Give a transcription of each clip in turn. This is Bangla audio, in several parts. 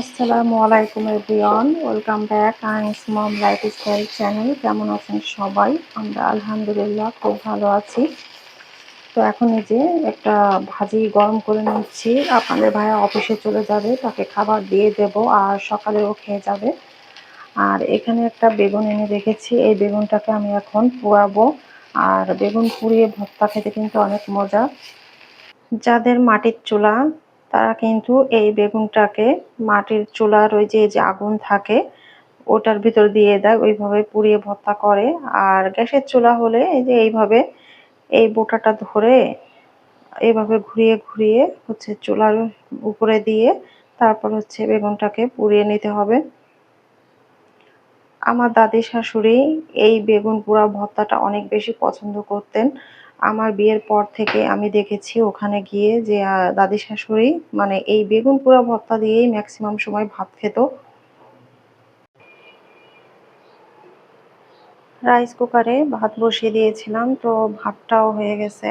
আসসালামু আলাইকুম এভরিওয়ান, ওয়েলকাম ব্যাক আইস মম লাইফস্টাইল চ্যানেল। কেমন আছেন সবাই? আমরা আলহামদুলিল্লাহ খুব ভালো আছি। তো এখন এই যে একটা ভাজি গরম করে নিচ্ছি। আপনাদের ভাইয়া অফিসে চলে যাবে, তাকে খাবার দিয়ে দেব, আর সকালেও খেয়ে যাবে। আর এখানে একটা বেগুন এনে রেখেছি, এই বেগুনটাকে আমি এখন পোড়াবো। আর বেগুন পুড়িয়ে ভর্তা খেতে কিন্তু অনেক মজা। যাদের মাটির চুলা তারা কিন্তু এই বেগুনটাকে মাটির চুলার ওই যে আগুন থাকে ওটার ভিতর দিয়ে দেয়, ওইভাবে পুড়িয়ে ভর্তা করে। আর গ্যাসের চুলা হলে এই যে এইভাবে এই বোটাটা ধরে এইভাবে ঘুরিয়ে ঘুরিয়ে হচ্ছে চুলার উপরে দিয়ে তারপর হচ্ছে বেগুনটাকে পুড়িয়ে নিতে হবে। আমার দাদি শাশুড়ি এই বেগুন পোড়া ভর্তাটা অনেক বেশি পছন্দ করতেন। আমার বিয়ের পর থেকে আমি দেখেছি ওখানে গিয়ে যে দাদি শাশুড়ি মানে এই বেগুন পোড়া ভর্তা দিয়েই ম্যাক্সিমাম সময় ভাত খেত। রাইস কুকারে ভাত বসিয়ে দিয়েছিলাম, তো ভাতটাও হয়ে গেছে।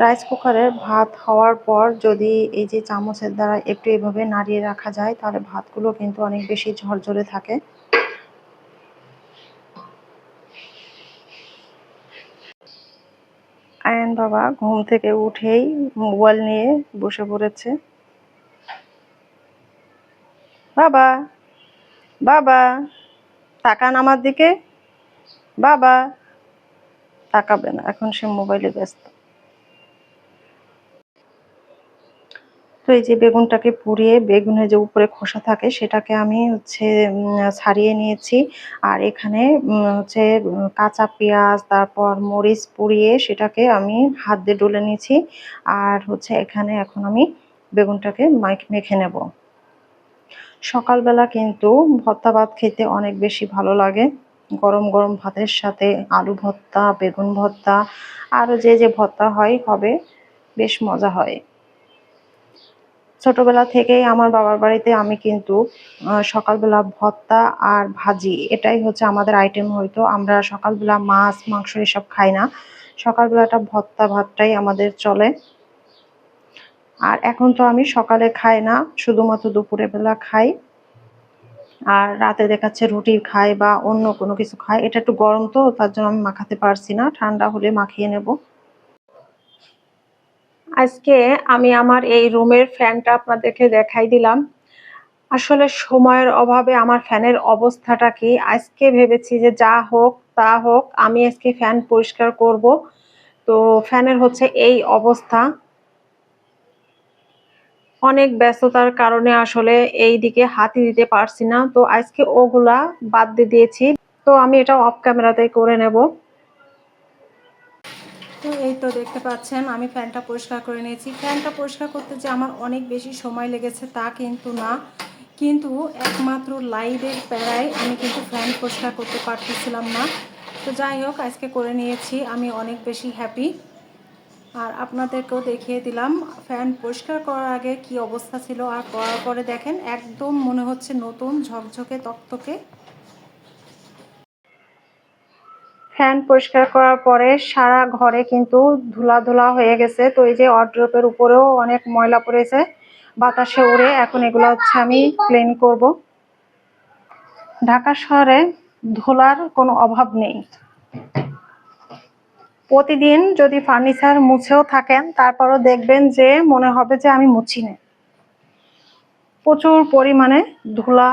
রাইস কুকারের ভাত হওয়ার পর যদি এই যে চামচের দ্বারা একটু এভাবে নাড়িয়ে রাখা যায় তাহলে ভাতগুলো কিন্তু অনেক বেশি ঝরঝরে থাকে। আয়ান বাবা ঘুম থেকে উঠেই মোবাইল নিয়ে বসে পড়েছে। বাবা, বাবা তাকান আমার দিকে। বাবা তাকাবে না, এখন সে মোবাইলে ব্যস্ত। তো এই যে বেগুনটাকে পুড়িয়ে বেগুনের যে উপরে খোসা থাকে সেটাকে আমি হচ্ছে ছাড়িয়ে নিয়েছি। আর এখানে হচ্ছে কাঁচা পেঁয়াজ তারপর মরিচ পুড়িয়ে সেটাকে আমি হাত দিয়ে ডলে নিয়েছি। আর হচ্ছে এখানে এখন আমি বেগুনটাকে মেখে নেব। সকালবেলা কিন্তু ভর্তা ভাত খেতে অনেক বেশি ভালো লাগে। গরম গরম ভাতের সাথে আলু ভর্তা, বেগুন ভর্তা, আরও যে ভর্তা হবে বেশ মজা হয়। ছোটবেলা থেকেই আমার বাবার বাড়িতে আমি কিন্তু সকালবেলা ভর্তা আর ভাজি এটাই হচ্ছে আমাদের আইটেম হইতো। আমরা সকালবেলা মাছ মাংস এসব খাই না, সকালবেলাটা ভর্তা ভাতটাই আমাদের চলে। আর এখন তো আমি সকালে খাই না, শুধুমাত্র দুপুরে বেলা খাই। আর রাতে দেখাচ্ছে রুটি খাই বা অন্য কোনো কিছু খাই। এটা একটু গরম তো তার জন্য আমি মাখাতে পারছি না, ঠান্ডা হলে মাখিয়ে নেব। আজকে আমি আমার এই রুমের ফ্যানটা আপনাদেরকে দেখাই দিলাম। আসলে সময়ের অভাবে আমার ফ্যানের অবস্থাটা কি, আজকে ভেবেছি যে যা হোক তা হোক আমি আজকে ফ্যান পরিষ্কার করব। তো ফ্যানের হচ্ছে এই অবস্থা, অনেক ব্যস্ততার কারণে আসলে এই দিকে হাতই দিতে পারছি না। তো আজকে ওগুলা বাদ দিয়ে দিয়েছি। তো আমি এটা অফ ক্যামেরাতেই করে নেব। তো এই তো দেখতে পাচ্ছেন আমি ফ্যানটা পরিষ্কার করে নিয়েছি। ফ্যানটা পরিষ্কার করতে যে আমার অনেক বেশি সময় লেগেছে তা কিন্তু না, কিন্তু একমাত্র লাইটের প্যারায় আমি কিন্তু ফ্যান পরিষ্কার করতে পারতেছিলাম না। তো যাই হোক আজকে করে নিয়েছি, আমি অনেক বেশি হ্যাপি। আর আপনাদেরকেও দেখিয়ে দিলাম ফ্যান পরিষ্কার করার আগে কি অবস্থা ছিল, আর করার পরে দেখেন একদম মনে হচ্ছে নতুন ঝকঝকে তকতকে। ফ্যান পরিষ্কার করার পরে সারা ঘরে কিন্তু ধুলা ধুলা হয়ে গেছে। তো এই যে ওয়ারড্রোবের উপরেও অনেক ময়লা পড়েছে বাতাসে উড়ে, এখন এগুলো হচ্ছে আমি ক্লিন করব। ঢাকা শহরে ধুলার কোনো অভাব নেই। প্রতিদিন যদি ফার্নিচার মুছেও থাকেন তারপরও দেখবেন যে মনে হবে যে আমি মুছি না, প্রচুর পরিমাণে ধুলা।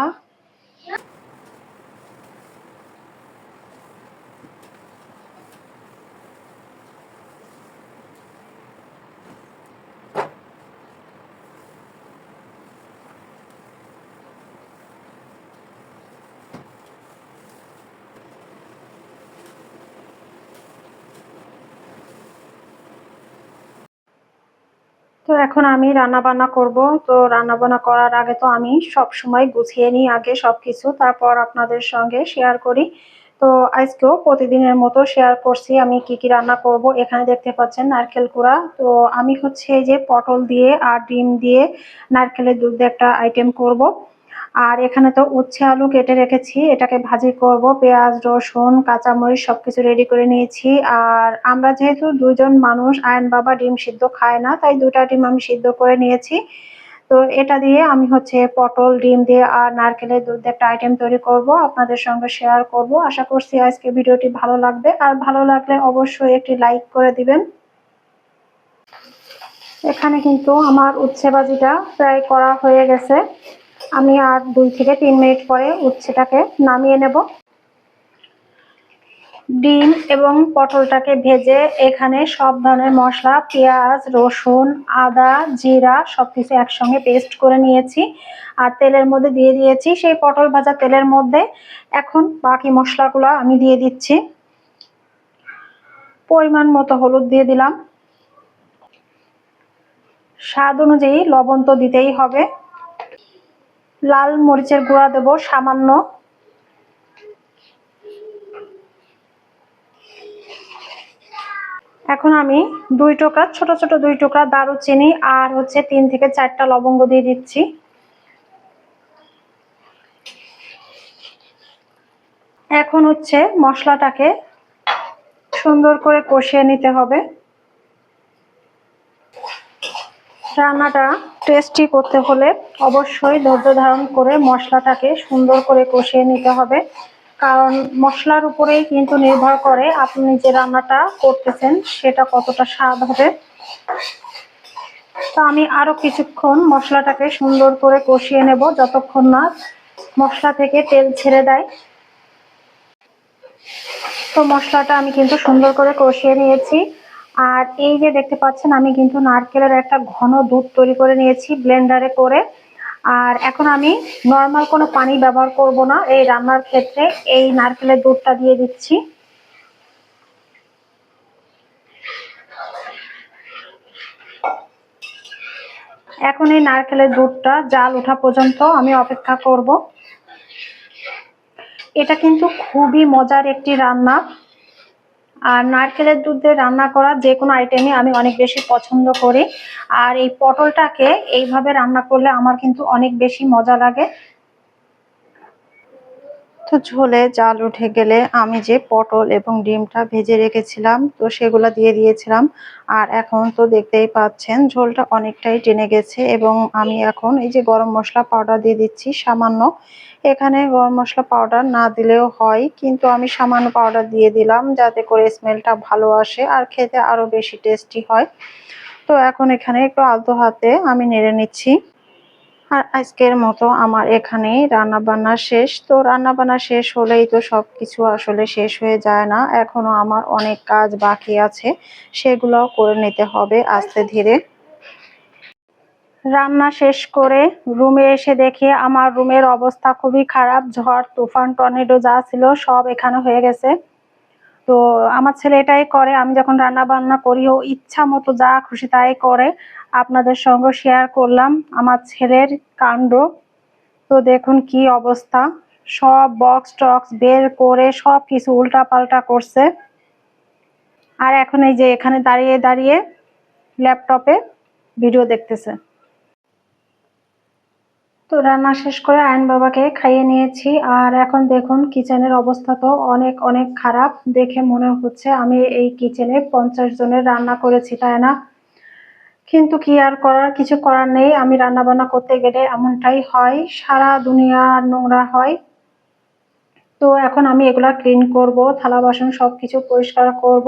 তো এখন আমি রান্না বান্না করব। তো রান্না বান্না করার আগে তো আমি সব সময় গুছিয়ে নিই আগে সবকিছু, তারপর আপনাদের সঙ্গে শেয়ার করি। তো আজকেও প্রতিদিনের মতো শেয়ার করছি আমি কি কি রান্না করব। এখানে দেখতে পাচ্ছেন নারকেল কুড়া। তো আমি হচ্ছে এই যে পটল দিয়ে আর ডিম দিয়ে নারকেলের দুধ দিয়ে একটা আইটেম করব। আর এখানে তো উচ্ছে আলু কেটে রেখেছি, এটাকে ভাজি করব। পেঁয়াজ রসুন কাঁচামরিচ সবকিছু রেডি করে নিয়েছি। আর আমরা যেহেতু দুইজন মানুষ, আয়ন বাবা ডিম সিদ্ধ খায় না, তাই দুটা ডিম আমি সিদ্ধ করে নিয়েছি। তো তো এটা দিয়ে আমি হচ্ছে পটল, ডিম দিয়ে আর নারকেলের দুধ দিয়ে একটা আইটেম তৈরি করব, আপনাদের সঙ্গে শেয়ার করব। আশা করছি আজকে ভিডিওটি ভালো লাগবে, আর ভালো লাগলে অবশ্যই একটি লাইক করে দিবেন। এখানে কিন্তু আমার উচ্ছে ভাজিটা প্রায় করা হয়ে গেছে। আমি আর 2 থেকে 3 মিনিট পরে উচ্ছেটাকে নামিয়ে নেব। ডিম এবং পটলটাকে ভেজে এখানে সব ধরনের মশলা, পেঁয়াজ, রসুন, আদা, জিরা সবকিছু একসঙ্গে পেস্ট করে নিয়েছি আর তেলের মধ্যে দিয়ে দিয়েছি। সেই পটল ভাজা তেলের মধ্যে এখন বাকি মশলাগুলো আমি দিয়ে দিচ্ছি। পরিমাণ মতো হলুদ দিয়ে দিলাম, স্বাদ অনুযায়ী লবণ তো দিতেই হবে। লাল মরিচের গুঁড়া দেব সামান্য। এখন আমি 2 টুকরা ছোট ছোট 2 টুকরা দারুচিনি আর হচ্ছে 3 থেকে 4টা লবঙ্গ দিয়ে দিচ্ছি। এখন হচ্ছে মশলাটাকে সুন্দর করে কষিয়ে নিতে হবে। রান্নাটা টেস্টি করতে হলে অবশ্যই ধৈর্য ধারণ করে মশলাটাকে সুন্দর করে কষিয়ে নিতে হবে, কারণ মশলার উপরেই কিন্তু নির্ভর করে আপনি যে রান্নাটা করতেছেন সেটা কতটা স্বাদ হবে। তো আমি আরো কিছুক্ষণ মশলাটাকে সুন্দর করে কষিয়ে নেব, যতক্ষণ না মশলা থেকে তেল ছেড়ে দেয়। তো মশলাটা আমি কিন্তু সুন্দর করে কষিয়ে নিয়েছি। আর এই যে দেখতে পাচ্ছেন আমি কিন্তু নারকেলের একটা ঘন দুধ তৈরি করে নিয়েছি ব্লেন্ডারে করে। আর এখন আমি নর্মাল কোনো পানি ব্যবহার করব না এই রান্নার ক্ষেত্রে, এই নারকেলের দুধটা দিয়ে দিচ্ছি। এখন এই নারকেলের দুধটা জাল ওঠা পর্যন্ত আমি অপেক্ষা করব। এটা কিন্তু খুবই মজার একটি রান্না, আর নারকেলের দুধ দিয়ে রান্না করা যে কোনো আইটেমই আমি অনেক বেশি পছন্দ করি। আর এই পটলটাকে এইভাবে রান্না করলে আমার কিন্তু অনেক বেশি মজা লাগে। তো ঝোলে জাল উঠে গেলে আমি যে পটল এবং ডিমটা ভেজে রেখেছিলাম তো সেগুলো দিয়ে দিয়েছিলাম। আর এখন তো দেখতেই পাচ্ছেন ঝোলটা অনেকটাই টেনে গেছে, এবং আমি এখন এই যে গরম মশলা পাউডার দিয়ে দিচ্ছি সামান্য। এখানে গরম মশলা পাউডার না দিলেও হয়, কিন্তু আমি সামান্য পাউডার দিয়ে দিলাম যাতে করে স্মেলটা ভালো আসে আর খেতে আরো বেশি টেস্টি হয়। তো এখন এখানে একটু আলতো হাতে আমি নেড়ে নিচ্ছি। আর আজকের মতো আমার এখানেই রান্না বান্না শেষ। তো রান্না বান্না শেষ হলেই তো সবকিছু আসলে শেষ হয়ে যায় না, এখনো আমার অনেক কাজ বাকি আছে, সেগুলোও করে নিতে হবে আস্তে ধীরে। রান্না শেষ করে রুমে এসে দেখি আমার রুমের অবস্থা খুবই খারাপ। ঝড় তুফান টর্নেডো যা ছিল সব এখানে হয়ে গেছে। তো আমার ছেলে এটাই করে, আমি যখন রান্না বান্না করি ও ইচ্ছা মতো যা খুশি তাই করে। আপনাদের সঙ্গে শেয়ার করলাম আমার ছেলের কাণ্ড। তো দেখুন কি অবস্থা, সব বক্স টক্স বের করে সব কিছু উল্টা পাল্টা করছে। আর এখন এই যে এখানে দাঁড়িয়ে দাঁড়িয়ে ল্যাপটপে ভিডিও দেখতেছে। তো রান্না শেষ করে আয়ন বাবাকে খাইয়ে নিয়েছি। আর এখন দেখুন কিচেনের অবস্থা তো অনেক অনেক খারাপ। দেখে মনে হচ্ছে আমি এই কিচেনে 50 জনের রান্না করেছি, তাই না? কিন্তু কি আর করার, কিছু করার নেই। আমি রান্না বান্না করতে গেলে এমনটাই হয়, সারা দুনিয়া নোংরা হয়। তো এখন আমি এগুলা ক্লিন করব, থালা বাসন সবকিছু পরিষ্কার করব।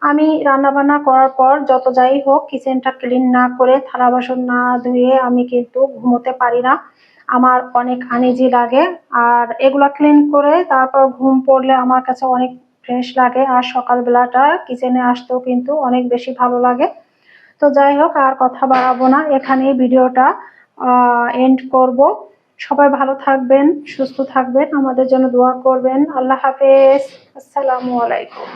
আমি রান্না বান্না করার পর যত যাই হোক কিচেনটা ক্লিন না করে থালা বাসন না ধুয়ে আমি কিন্তু ঘুমোতে পারি না, আমার অনেক আনইজি লাগে। আর এগুলা ক্লিন করে তারপর ঘুম পড়লে আমার কাছে অনেক ফ্রেশ লাগে, আর সকালবেলাটা কিচেনে আসতেও কিন্তু অনেক বেশি ভালো লাগে। তো যাই হোক আর কথা বাড়াবো না, এখানেই ভিডিওটা এন্ড করব। সবাই ভালো থাকবেন, সুস্থ থাকবেন, আমাদের জন্য দোয়া করবেন। আল্লাহ হাফেজ, আসসালামু আলাইকুম।